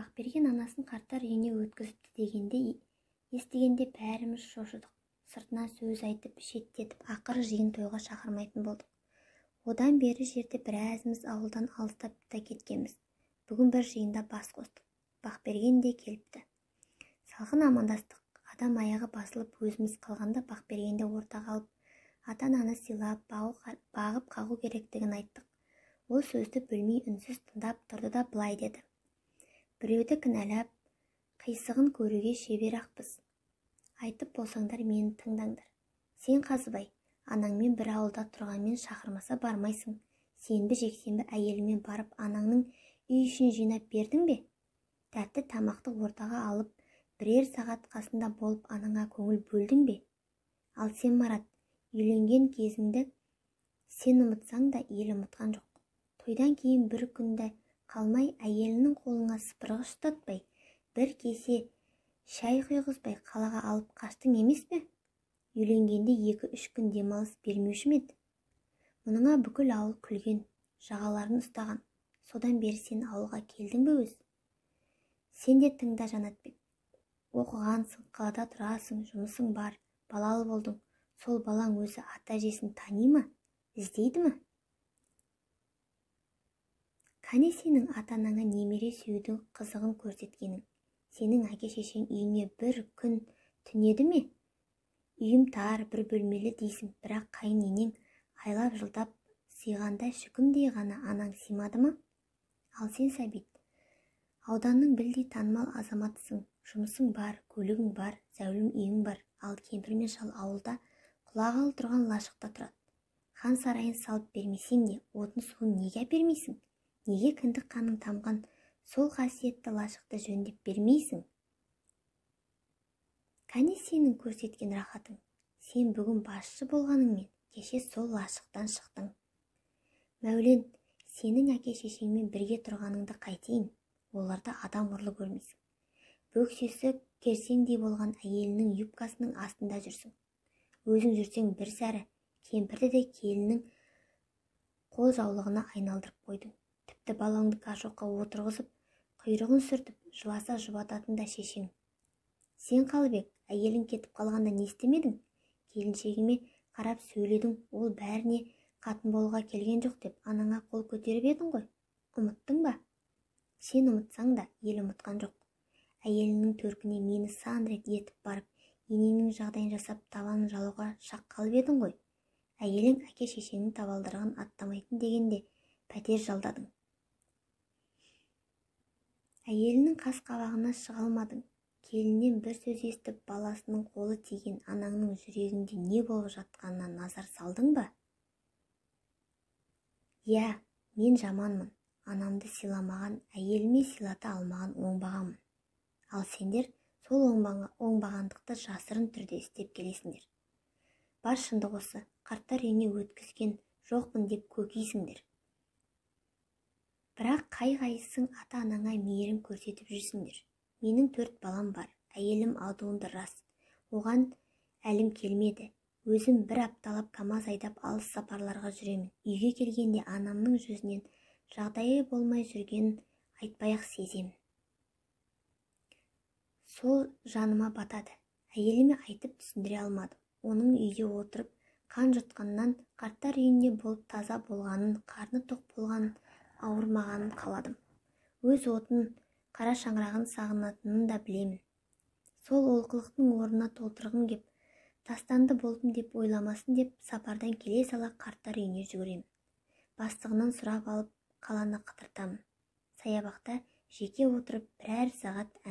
Бақберген анасын қарттар үйіне өткізіпті дегенде естігенде бәріміз шошыдық. Сыртынан сөз айтып, шеттетіп, ақыры жиын тойға шақырмайтын болдық. Одан бері жерде біразымыз ауылдан алыстап та кеткенбіз. Бүгін бір жиында бас қостық. Бақберген де келіпті. Салқын амандастық. Адам аяғы басылып өзіміз қалғанда Бақбергенде ортаға алып, ата-ананы сыйлап, бағып қағу керектігін айттық. Ол сөзді бөлмей үнсіз тыңдап тұрды да былай деді. Біреуді кінәлап, қисығын көруге шебер-ақпыз. Айтып болсаңдар мені тыңдаңдар. Сен Қазыбай, анаңмен бір ауылда тұрғанмен шақырмаса бармайсың. Сенбі-жексенбі әйелімен барып анаңның үй ішін жинап бердің бе? Тәтті тамақты ортаға алып, бірер сағат қасында болып анаңа көңіл бөлдің бе? Ал сен Марат, үйленген кезіңді сен ұмытсаң да ел ұмытқан жоқ. Тойдан кейін бір күнді қалмай әйелінің қолыңа сыпырғыш ұстатпай, бір кесе шай құйғызбай қалаға алып қаштың емес пе? Үйленгенде 2-3 күн демалыс бермеуші ме еді? Мұныңа бүкіл ауыл күлген, жағаларын ұстаған. Содан бері сен ауылға келдің бе өз? Сен де тыңда Жанатбек. Оқығансың, қалада тұрасың, жұмысың бар, балалы болдың. Сол балаң өзі ата-әжесін тани ма? Іздейді ме? Қане сенің ата-анаңа немере сүюдің қызығын көрсеткенің? Сенің әке-шешең үйіңе бір күн түнеді ме? Үйім тар, бір бөлмелі дейсің, бірақ қайын енең айлап жылдап сыйғанда шүкімдей ғана анаң сыймады ма? Ал сен Сәбит, ауданның білдей танымал азаматысың, жұмысың бар, көлігің бар, зәулім үйің бар, ал кемпір мен шал ауылда құлағалы тұрған лашықта тұрады. Хан сарайын салып бермесең де, отын суын неге әпермейсің? Неге кіндік қаның тамған сол қасиетті лашықты жөндеп бермейсің? Кәне сенің көрсеткен рахатың. Сен бүгін басшы болғаныңмен кеше сол лашықтан шықтың. Мәулен, сенің әке-шешеңмен бірге тұрғаныңды қайтейін, оларды адам ұрлы көрмейсің. Бөксесі керсеңдей болған әйелінің юбкасының астында жүрсің. Өзің жүрсең бір сәрі, кемпірді де келінің қол жаулығына айналдырып қойдың. Тіпті балаңды кашоққа отырғызып, құйрығын сүртіп, жыласа жұбататын да шешең. Сен Қалыбек, әйелің кетіп қалғанда не істемедің? Келіншегіме қарап сөйледің, ол бәріне қатын болуға келген жоқ деп анаңа қол көтеріп едің ғой. Ұмыттың ба? Сен ұмытсаң да ел ұмытқан жоқ. Әйеліңнің төркіне мені сан рет етіп барып, енеңнің жағдайын жасап, табанын жалауға шақ қалып едің ғой. Әйелің әке-шешеңнің табалдырығын аттамайтын дегенде пәтер жалдадың. Әйелінің қас-қабағына шыға алмадың. Келіннен бір сөз естіп, баласының қолы тиген анаңның жүрегінде не болып жатқанына назар салдың ба? Иә, мен жаманмын. Анамды сыйламаған, әйеліме сыйлата алмаған оңбағанмын. Ал сендер сол оңбағандықты жасырын түрде істеп келесіңдер. Бар шындық осы, қарттар үйіне өткізген жоқпын деп көкейсіңдер. Бірақ қай-қайсың ата-анаңа мейірім көрсетіп жүрсіңдер. Менің 4 балам бар, әйелім адуынды рас. Оған әлім келмеді. Өзім бір апталап КамАЗ айдап алыс сапарларға жүремін. Үйге келгенде анамның жүзінен жағдайы болмай жүргенін айтпай-ақ сеземін. Сол жаныма батады. Әйеліме айтып түсіндіре алмадым. Оның үйде отырып қан жұтқаннан, қарттар үйінде болып таза болғанын, қарны тоқ болғанын, ауырмағанын қаладым. Өз отын, қара шаңырағын сағынатынын да білемін. Сол олқылықтың орнына толтырғым кеп, тастанды болдым деп ойламасын деп, сапардан келе сала қарттар үйіне жүгіремін. Бастығынан сұрап алып, қаланы қыдыртамын. Саябақта жеке отырып бірер сағат